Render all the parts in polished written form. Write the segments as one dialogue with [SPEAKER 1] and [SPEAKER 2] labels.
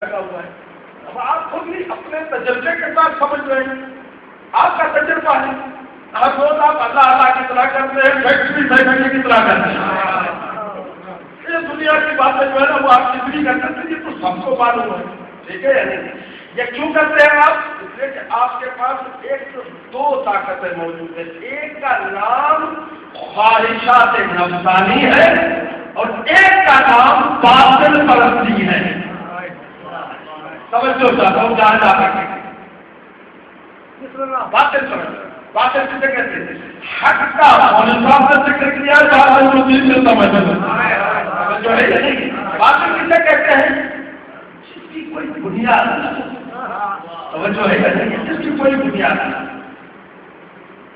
[SPEAKER 1] لگا ہوا ہے. اب آپ خود بھی اپنے تجربے کے ساتھ سمجھ رہے ہیں, آپ کا تجربہ ہے. ہر روز آپ اللہ اللہ کی طرح کرتے ہیں, فیکٹری کی طرح کرتے ہیں. یہ دنیا کی باتیں جو ہے نا وہ آپ کتنی کر سکتے ہیں, تو سب کو معلوم ہے. ٹھیک ہے, یہ کیوں کرتے ہیں آپ؟ اس لیے کہ آپ کے پاس ایک دو طاقتیں موجود ہیں. ایک کا نام خواہشات نفسانی ہے اور ایک کا نام باطل پرستی ہے. توجہ چاہتا ہوں جہاں جا سکے. باطل پرستی, باطل کسے کہتے ہیں؟ حق کا صاحب نے ذکر کیا, باطل مزید سے سمجھ جو ہے. باطل کسے کہتے ہیں؟ جس کی کوئی بنیاد نہیں, توجہ ہے جس کی کوئی بنیاد نہیں.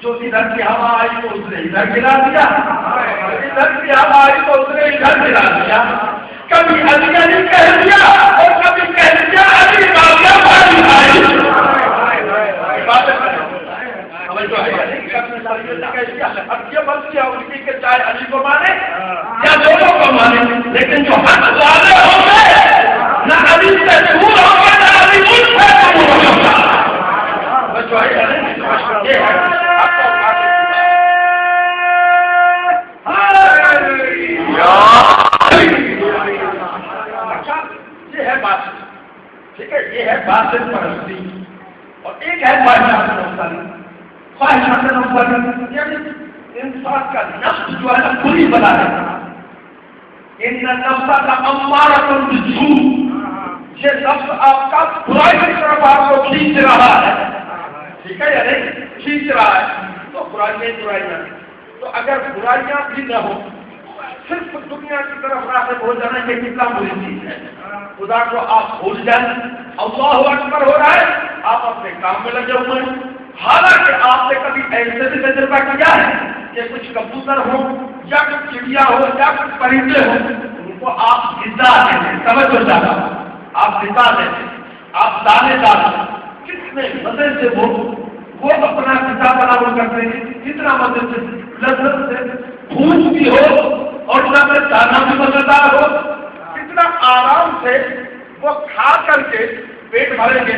[SPEAKER 1] جو ادھر کی ہوا آئی تو اس نے ادھر گرا دیا, ادھر کی ہوا آئی تو اس نے ادھر گرا دیا. کبھی علی علی کہہ دیا اور کبھی کہہ دیا علی باقیہ بھائی بھائی. اب یہ بس کیا ان کی کہ چاہے علی کو مانے یا دونوں کو مانے, لیکن جو حق والے ہوں گے نہ علی سے دور ہوں گے نہ علی ان سے دور ہوگا. یہ ہے بات. ٹھیک ہے, یہ ہے باطل پرستی. اور ایک ہے خواہشات نفسانی. خواہشات نفسانی یعنی انسان کا نفس جو ہے نا بری بنا ہے. ان نفس کا امارۃ بالسوء, یہ نفس آپ کا برائی کی طرف آپ کو کھینچ رہا ہے. ٹھیک ہے یا نہیں, کھینچ رہا ہے. تو برائیاں تو اگر برائیاں بھی نہ ہو, صرف دنیا کی طرف راغب ہو جانا یہ کتنا بری چیز ہے. خدا کو آپ بھول جائیں, اللہ اکبر ہو رہا ہے, آپ اپنے کام میں لگے ہوئے ہیں. حالانکہ آپ نے کبھی ایسے بھی تجربہ کیا ہے کہ کچھ کبوتر ہو یا کچھ چڑیا ہو یا کچھ پرندے ہو, ان کو آپ غذا دیتے, سمجھ ہو جاتا, آپ غذا دیتے, آپ دانے ڈالتے, کتنے مزے سے وہ اپنا غذا بنا کرتے ہیں, کتنا مزے سے لذت سے, پھوس بھی ہو اور نہ دانا بھی مزیدار ہو, کتنا آرام سے وہ کھا کر کے پیٹ بھریں گے.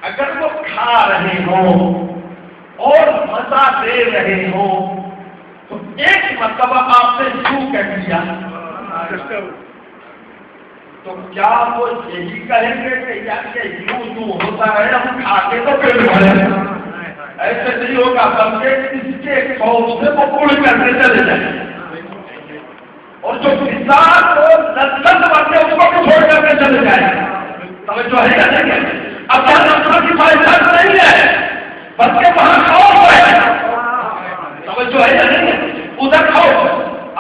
[SPEAKER 1] اگر وہ کھا رہے ہوں اور مزہ دے رہے ہوں تو ایک مرتبہ آپ نے یوں کہہ دیا تو کیا وہ یہی کہیں گے کہ یار یوں ہوتا ہے, ہم کھا کے تو پیٹ بھریں؟ ایسے نہیں ہوگا, بلکہ اس کے خوف سے وہ پوری کرنے چلے جائیں. اور جو کسان کو لذت بنتے اس کو بھی چھوڑ کر کے چلے جائیں. توجہ ہے یا نہیں؟ اب یہاں نفسوں کی خواہشات نہیں ہے بلکہ وہاں خوف ہے. توجہ ہے یا نہیں؟ ادھر خوف.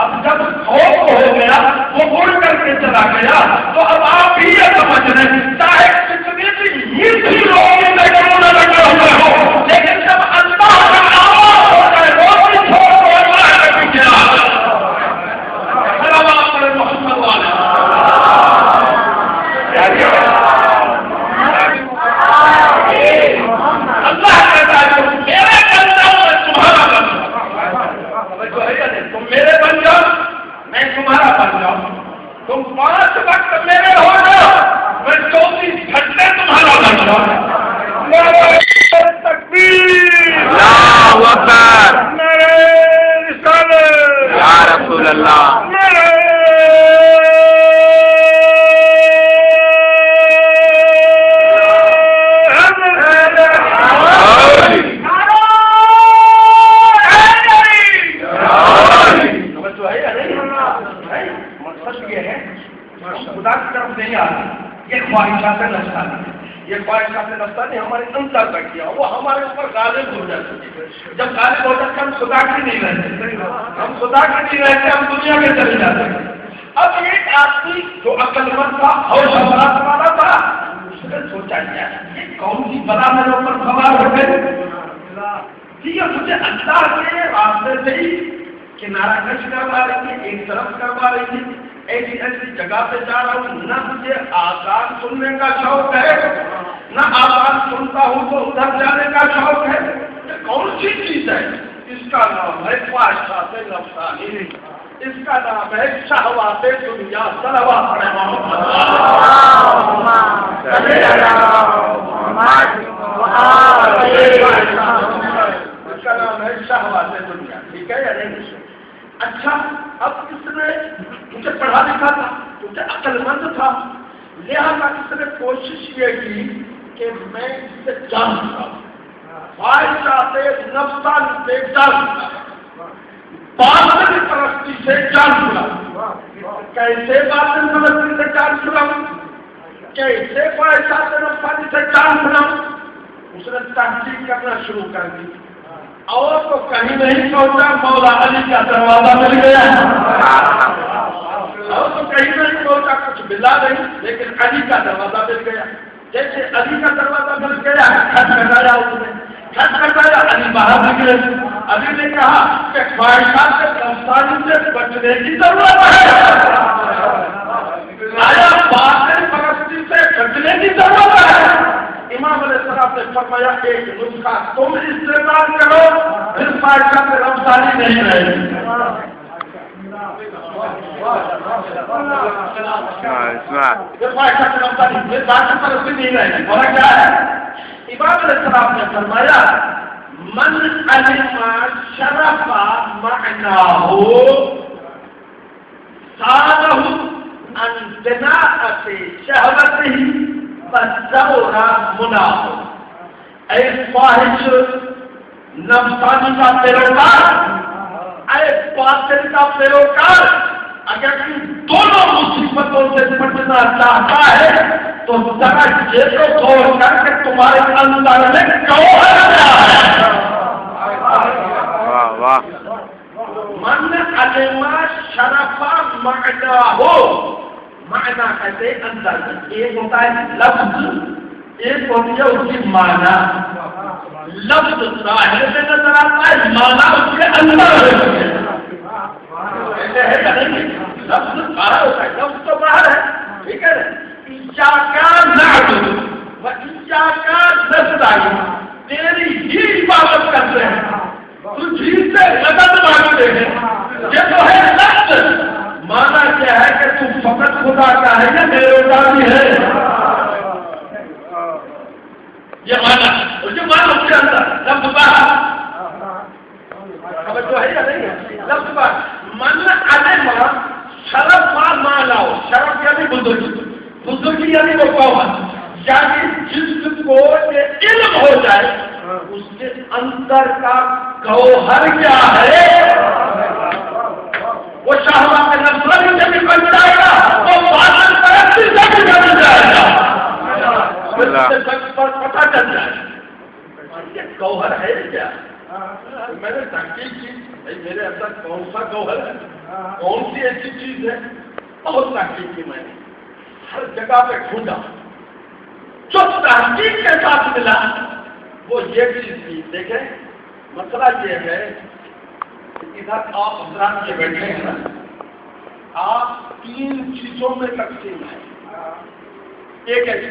[SPEAKER 1] اب جب خوف ہو گیا, وہ اڑ کر کے چلا گیا, تو اب آپ بھی یہ سمجھ رہے ہیں چاہے کتنی بھی لوگوں میں کیوں نہ لگا ہوا ہو, لیکن جب اللہ کا آواز ہوتا ہے وہ بھی چھوڑ کو اللہ کے پیچھے محمد والا اللہ کہتا ہے میرے بندہ میں تمہارا بندہ. تم میرے بن جاؤ, میں تمہارا بن جاؤں. تم 5 وقت میرے ہو جاؤ, میں 24 گھنٹے تمہارا بن جاؤں. تکبیر,
[SPEAKER 2] اللہ اکبر,
[SPEAKER 1] میرے رسالت
[SPEAKER 2] یا رسول اللہ,
[SPEAKER 1] یہ خواہشات نفسانی ہمارے اندر تک کیا, وہ ہمارے اوپر غالب ہو جاتی ہے. جب غالب ہو جاتے ہم خدا کی نہیں رہتے, ہم خدا کی نہیں رہتے, ہم دنیا میں چلے جاتے ہیں. اب ایک آدمی جو عقل مند تھا اور حوالات والا تھا, اس نے سوچا یہ کون سی بلا میرے اوپر سوار ہو گئے, یہ مجھے اللہ کے راستے سے ہی کنارہ کش کروا رہی تھی, ایک طرف کروا رہی تھی, ایسی ایسی جگہ پہ جا رہا ہوں, نہ مجھے آزاد سننے کا شوق ہے, نہ آزاد سنتا ہوں تو ادھر جانے کا شوق ہے. یہ کون سی چیز ہے؟ اس کا نام ہے خواہشات نفسانی, اس کا نام ہے شہوات دنیا. صلوات پڑھیں محمد. پڑھا لکھا تھا، کیونکہ عقل مند تھا، لہذا اس نے کوشش یہ کی کہ میں اس سے جان چھڑاؤں، خواہشات نفسان سے جان چھڑاؤں، باطل پرستی سے جان چھڑاؤں۔ کیسے باطل پرستی سے جان چھڑاؤں؟ کیسے خواہشات نفسانی سے جان چھڑاؤں؟ اس نے تحقیق کرنا شروع کر دی، اور تو کہیں نہیں پہنچا، مولا علی کا دروازہ مل گیا، اور تو کہیں نہیں پہنچا، کچھ ملا نہیں، لیکن علی کا دروازہ مل گیا۔ جیسے علی کا دروازہ مل گیا، کھٹکھٹایا اس نے، کھٹکھٹایا، علی باہر نکلے۔ علی نے کہا کہ خواہشات نفسانی سے بچنے کی ضرورت ہے، آیا باطل پرستی سے بچنے کی ضرورت ہے۔ امام علیہ السلام نے فرمایا ایک نسخہ تم استعمال کرو، پھر خواہشات نفسانی نہیں رہے گی۔ کیا ہے؟ امام علیہ السلام نے فرمایا من علم شرف معناه صانه عن بناءة شهوته فالزور مناه۔ اے خواہش نفسانی کا پیروکار، اے باطل کا پیروکار، اگر تم دونوں مصیبتوں سے بچنا چاہتا ہے تو ذرا یہ تو غور کر کے تمہارے اندر میں گوہر کیا ہے۔ من علم شرف معناه، معنی کہتے ہیں اندر، ایک ہوتا ہے لفظ، ایک ہوتی ہے اس کی معنی۔ لفظ ظاہر میں نظر آتا ہے، معنی اس کے اندر ہوتی ہے۔ لفظ باہر ہوتا ہے، لفظ تو باہر ہے، ٹھیک ہے نا؟ ایاک نعبد و ایاک نستعین، تیری ہی عبادت کرتے ہیں، تجھی سے مدد مانگتے ہیں۔ یہ تو ہے لفظ، مانا کیا ہے کہ تم فقط خدا کا ہے یا میرے کا بھی ہے، یہ مانا، اور جو مانا اس کے اندر لفظ باہر، خبر تو ہے یا نہیں ہے؟ لفظ باہر۔ من علم شرف ما لاؤ، شرف یعنی بزرگی، بزرگی یعنی وہ قوت، یعنی جس کو یہ علم ہو جائے اس کے اندر کا گوہر کیا ہے، وہ شہوات نفسانی سے بھی بن جائے گا، وہ باطل پرستی سے بھی بن جائے گا، پتہ چل جائے گا یہ گوہر ہے کیا۔ میں نے تحقیق کی، بھائی میرے اندر کون سا گوہر ہے، کون سی ایسی چیز ہے، بہت تحقیق کی میں نے، ہر جگہ پہ ڈھونڈا، جو تحقیق کے ساتھ ملا وہ یہ چیز تھی۔ دیکھیں مسئلہ یہ ہے کہ ادھر آپ حضرات کے بیٹھے ہیں نا، آپ تین چیزوں میں تقسیم ہیں، ایک ہے یہ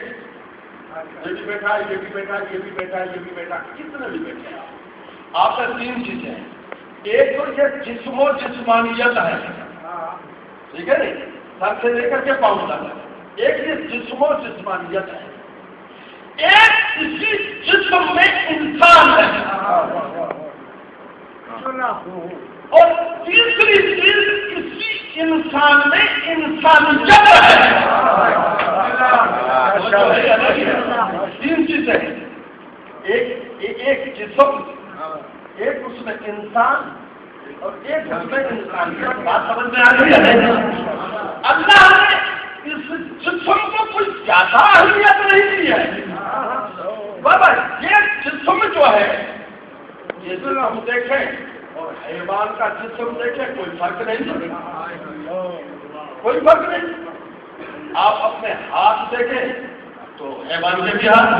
[SPEAKER 1] بھی بیٹھا ہے، یہ بھی بیٹھا ہے، یہ بھی بیٹھا ہے، یہ بھی بیٹھا ہے، کتنے بھی بیٹھے ہیں آپ کا تین چیزیں ہیں۔ ایک تو یہ جسم و جسمانیت ہے، ٹھیک ہے نا، سر سے لے کر کے پاؤں تک، ایک یہ جسم و جسمانیت ہے، ایک اسی جسم میں انسان ہے، اور تیسری چیز اسی انسان میں انسانیت ہے۔ تین چیزیں، ایک جسم، ایک اس میں انسان، اور ایک اس میں انسانیت۔ بات سمجھ میں آ گئی ہے؟ اللہ نے اس جسم کو کوئی زیادہ اہمیت نہیں دی ہے بابا۔ یہ جسم جو ہے، یہ ہم دیکھیں اور حیوان کا جسم دیکھیں، کوئی فرق نہیں، کوئی فرق نہیں۔ آپ اپنے ہاتھ دیکھیں تو حیوان کے بھی ہاتھ،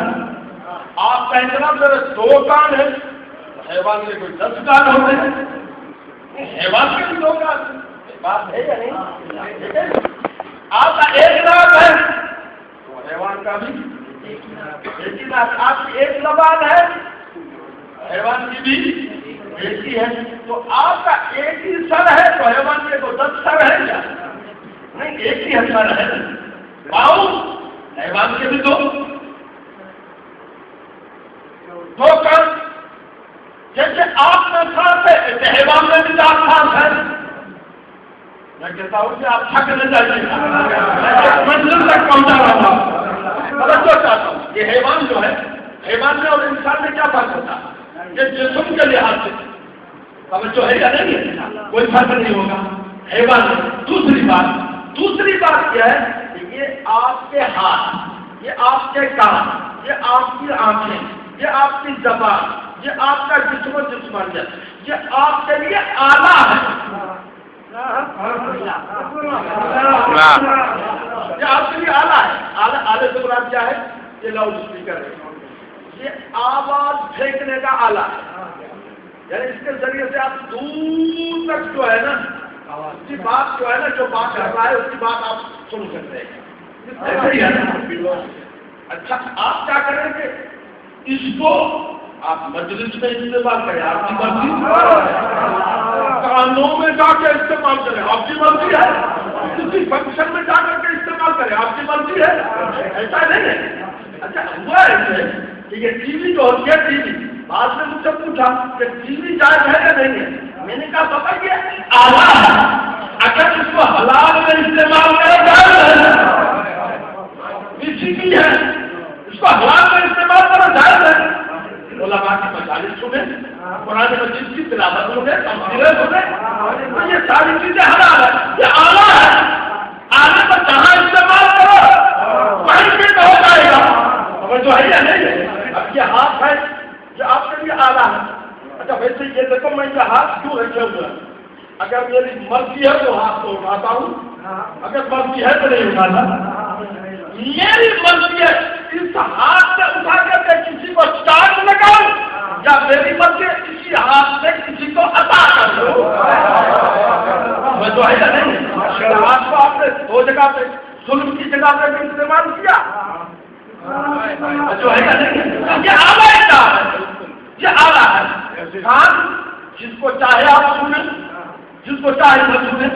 [SPEAKER 1] آپ کہیں جناب میرے 2 کان ہیں، حیوان کے کوئی 10 کان ہوتے ہیں، حیوان کے بھی 2 کان، بات ہے یا نہیں؟ آپ کا ایک ناک ہے تو حیوان کا بھی، لیکن آپ کی ایک زبان ہے، حیوان کی بھی ایک ہی ہے، تو آپ کا ایک ہی سر ہے تو حیوان کے تو 10 سر ہے کیا؟ نہیں، ایک ہی سر ہے۔ پاؤں حیوان کے بھی 2 کان، جیسے آپ میں سانس ہے ایسے حیوان میں بھی 4 سانس ہے، کہتا ہوں کہ آپ تھک نہ جائیے، منزل تک پہنچا رہا ہوں، توجہ چاہتا ہوں۔ یہ حیوان جو ہے، حیوان میں اور انسان میں کیا فرق ہوتا ہے؟ یہ جسم کے لحاظ سے توجہ ہے یا نہیں ہے؟ کوئی فرق نہیں ہوگا حیوان میں۔ دوسری بات کیا ہے؟ یہ آپ کے ہاتھ، یہ آپ کے کان، یہ آپ کی آنکھیں، یہ آپ کی زبان، یہ آپ کا جسم و جسمانیت، یہ آپ کے لیے آلہ ہے، یہ آپ کے لیے آلہ ہے۔ آلے سے مراد کیا ہے؟ یہ لاؤڈ اسپیکر ہے، یہ آواز پھینکنے کا آلہ ہے، یعنی اس کے ذریعے سے آپ دور تک جو ہے نا، اس کی بات جو ہے نا، جو بات کر رہا ہے اس کی بات آپ سن سکتے ہیں، ایسے ہی ہے نا۔ اچھا آپ کیا کریں گے؟ اس کو آپ مجلس میں استعمال کریں، آپ کی مرضی، کانوں میں جا کے استعمال کریں، آپ کی مرضی ہے، کسی فنکشن میں جا کر کے استعمال کریں، آپ کی مرضی ہے، ایسا نہیں ہے۔ اچھا ہوا ایسے کہ یہ ٹی وی جو ہوتی ہے، ٹی وی بعد میں مجھ سے پوچھا کہ ٹی وی جائز ہے یا نہیں ہے، میں نے کہا پتا یہ آلہ ہے، اگر اس کو حلال میں استعمال کرے جائز ہے، اسی کی ہے، اس کو حلال میں استعمال کرنا جائز ہے۔ علماء کی مجالس سنیں، قرآن مجید کی تلاوت سنیں، تفسیریں سنیں، تو یہ ساری چیزیں حلال ہے، یہ آلہ ہے، آلے کو جہاں استعمال کرو وہیں پہ ہو جائے گا، جو ہے یا نہیں ہے۔ اب یہ ہاتھ ہے، یہ آپ کے لیے آلہ ہے۔ اچھا ویسے یہ دیکھو میں یہ ہاتھ کیوں رکھے ہوئے ہیں؟ اگر میری مرضی ہے تو ہاتھ کو اٹھاتا ہوں، اگر مرضی ہے تو نہیں اٹھاتا۔ میری مرضی ہے اس ہاتھ سے اٹھا کر کے کسی کو چارج لگاؤں، یا میری مرضی ہے اسی ہاتھ سے کسی کو عطا کر دوں، میں جو ہے یا نہیں۔ ہاتھ کو آپ نے دو جگہ پہ، ظلم کی جگہ پہ بھی استعمال کیا، جو ہے یا نہیں۔ یہ آلہ ہے، یہ آلہ ہے۔ کان جس کو چاہے آپ سنیں، جس کو چاہے نہ سنیں،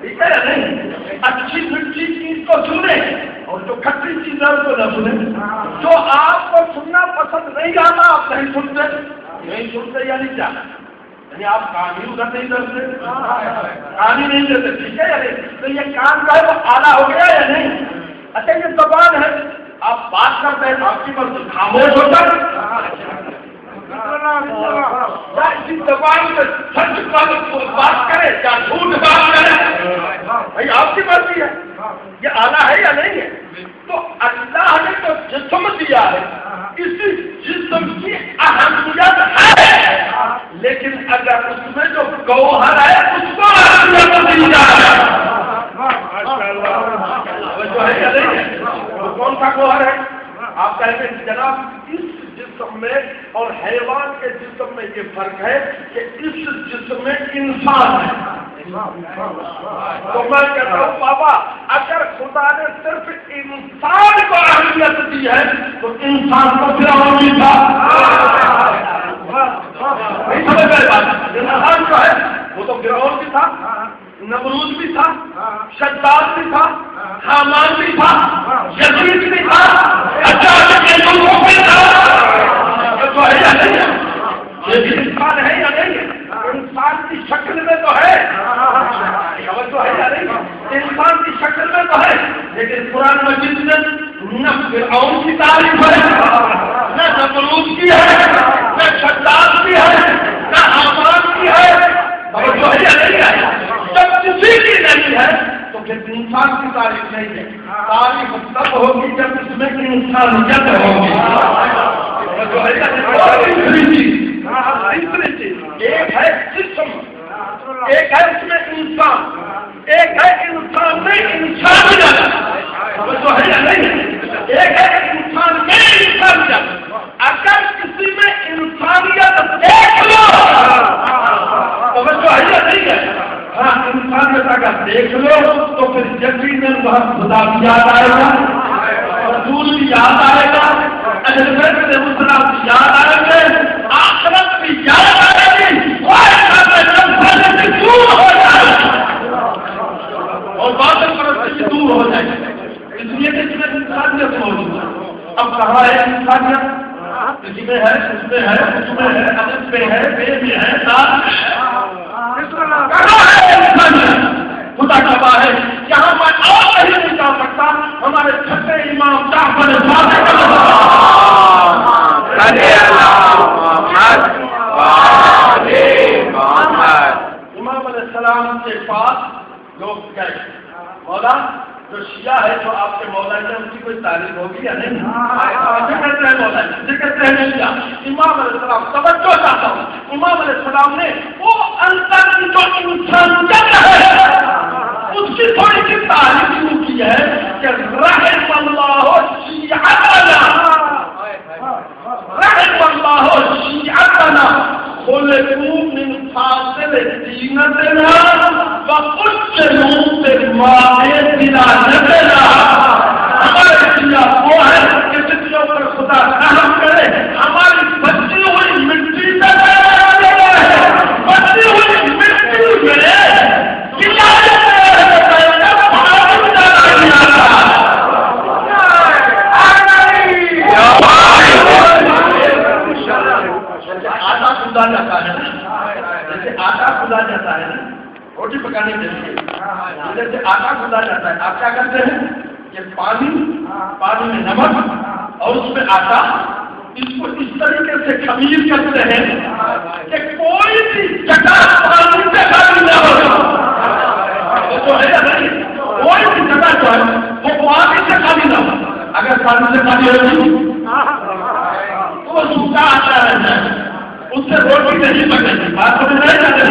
[SPEAKER 1] ٹھیک ہے یا نہیں۔ اچھی میٹھی چیز کو سنیں اور جو کھٹی چیز ہے اس کو نہ سنیں۔ جو آپ کو سننا پسند نہیں آتا آپ نہیں سنتے، نہیں سنتے یعنی کیا؟ یعنی آپ کان ہی ادھر نہیں کرتے، کان ہی نہیں دیتے، ٹھیک ہے یا نہیں۔ تو یہ کان کا ہے وہ آلہ ہو گیا یا نہیں۔ اچھا یہ زبان ہے، آپ بات کرتے ہیں آپ کی مرضی، خاموش ہو جائے، اسی زبان میں سچ بات کرے یا جھوٹ بات کرے، بھائی آپ کی مرضی ہے، یہ آلہ ہے یا نہیں ہے۔ تو اللہ نے جو جسم دیا ہے، اسی جسم کی اہمیت ہے، لیکن اگر اس میں جو گوہر ہے اس کو اہمیت دی جائے، جو ہے یا نہیں ہے، وہ کون سا گوہر ہے؟ آپ کہتے ہیں جناب اس جسم میں اور حیوان کے جسم میں یہ فرق ہے کہ اس جسم میں انسان ہے۔ تو میں کہتا ہوں بابا اگر خدا نے صرف انسان کو اہمیت دی ہے تو انسان کو فرعون بھی تھا، نہیں سمجھ گئے بات؟ انسان جو ہے وہ تو فرعون بھی تھا، نمرود بھی تھا، شداد بھی تھا، حامان بھی تھا، یزید بھی تھا، تو ہے یا نہیں؟ یہ انسان ہے یا نہیں؟ انسان کی شکل میں تو ہے، تو ہے یا نہیں؟ انسان کی شکل میں تو ہے، لیکن قرآن مجید میں نہ فرعون کی تعریف ہے، نہ نمرود کی ہے، نہ شداد کی ہے، نہ حامان کی ہے، تو ہے یا نہیں ہے؟ جب کسی کی نہیں ہے تو پھر انسان کی تعریف نہیں ہے، تعریف تب ہوگی جب اس میں انسانیت ہوگی۔ ایک ہے جسم، ایک ہے اس میں انسان، ایک ہے انسان میں انسانیت، جو ہے یا نہیں؟ ایک ہے انسان میں انسانیت۔ اگر کسی میں انسانیت دیکھ لو تو جو ہے یا نہیں ہے؟ ہاں انسانیت اگر دیکھ لو تو پھر یقیناً وہاں خدا بھی یاد آئے گا، رسول بھی یاد آئے گا، مسلم بھی یاد آئے گے، آخرت بھی یاد آئے گی، دور ہو جائے اور باطل پرستی سے دور ہو جائے گی۔ اس لیے کہ اس میں انسانیت موجود ہے۔ اب کہاں ہے انسانیت؟ اس میں ہے، اس میں ہے، اس میں ہے، الف میں ہے، بے میں ہے، دال میں ہے، کہاں ہے انسانیت؟ خدا گواہ ہے یہاں پر اور نہیں جا سکتا ہمارے چھٹے امام جعفر صادق امام علیہ السلام کے پاس لوگ گئے مولا جو شیعہ ہے جو آپ کے مولا ہے ان کی کوئی تعریف ہوگی یا نہیں کہتے ہیں مولا کہتے ہیں شیعہ امام علیہ السلام توجہ چاہتا ہوں امام علیہ السلام نے وہ اندر کی جو انسانیت ہے اس کی تھوڑی سی تعریف شروع کی ہے کہ رحم اللہ شیعتنا رحم اللہ شیعتنا خلقوا من فاصل دینتنا وقتلوا بالماء دلالتنا ہمارے شیعہ وہ ہے کہ جس کے اوپر خدا رحم کرے ہماری بچی ہوئی مٹی سے بچی ہوئی مٹی میں جیسے آٹا کھدا جاتا ہے روٹی پکانے کے لیے جیسے آٹا کھدا جاتا ہے آپ کیا کرتے ہیں کہ پانی میں نمک اور اس میں آٹا اس کو اس طریقے سے خمیر کرتے ہیں کہ کوئی بھی جگہ پانی سے خالی نہ ہو جو ہے کوئی بھی جگہ جو ہے وہ پانی سے خالی نہ ہو اگر پانی سے خالی ہوگی تو وہ سوکھا آتا رہتا ہے اس سے روٹی نہیں پکے گی بات سمجھ نہیں جاتے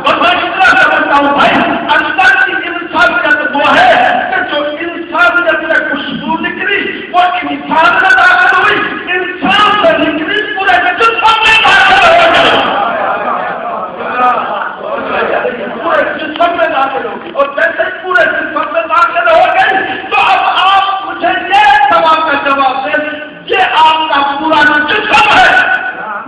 [SPEAKER 1] اور میں اتنا سمجھتا ہوں بھائی اندر کی انسانیت وہ ہے کہ جو انسانیت سے خوشبو نکلی وہ انسان میں داخل ہوئی انسان سے نکلی پورے جسم میں داخل ہو گئی پورے جسم میں داخل ہوگی اور جیسے پورے جسم میں داخل ہو گئی تو اب آپ مجھے یہ سوال کا جواب دیں یہ آپ کا پورا جسم ہے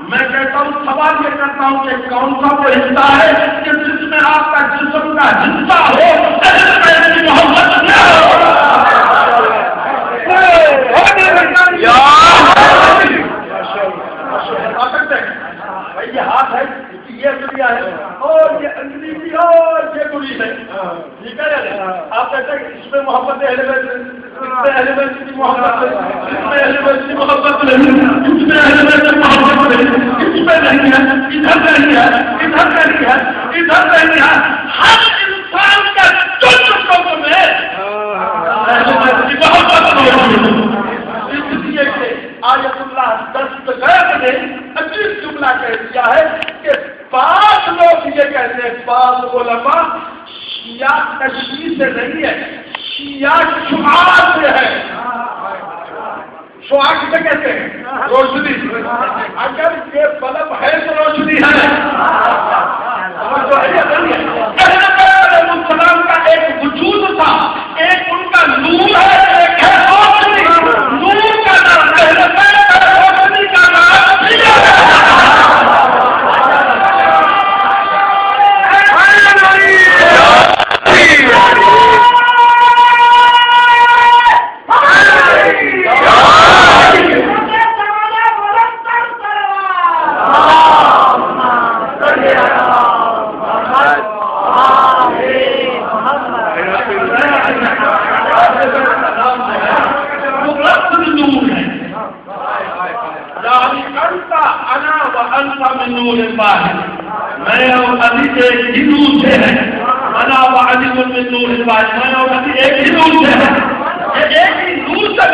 [SPEAKER 1] میں کہتا ہوں سوال یہ کرتا ہوں کہ کون سا وہ حصہ ہے کہ جس میں آپ کا جسم کا حصہ ہو محبت نہ بھائی یہ ہاتھ ہے یہ گڑیا ہے اور یہ انگلی بھی اور یہ گڑی ہے ٹھیک ہے آپ کہتے ہیں اس میں محبت ہے اہل بیت کی محبت ہے اس میں اہل بیت کی محبت نہیں اس میں اہل بیت کی محبت نہیں اس میں نہیں ہے ادھر نہیں ہے ادھر نہیں ہے ادھر نہیں ہے ہر انسان کا جسم میں اہل بیت کی محبت نہیں اس لیے کہ آیت اللہ دستگیر نے عجیب جملہ کہہ دیا ہے کہ بعض لوگ یہ کہتے ہیں بعض علماء شیعہ تشیع سے نہیں ہے شیعہ شعاع سے ہے شعاع کسے کہتے ہیں روشنی اگر یہ بلب ہے تو روشنی ہے السلام کا ایک وجود تھا ایک ان کا نور ہے ایک ہے روشنی نور کا نام روشنی کا نام میں اور علی ایک ہی نور سے ہے انا وعلی من نور الواحد میں اور علی ایک ہی نور سے ہے ایک ہی نور سے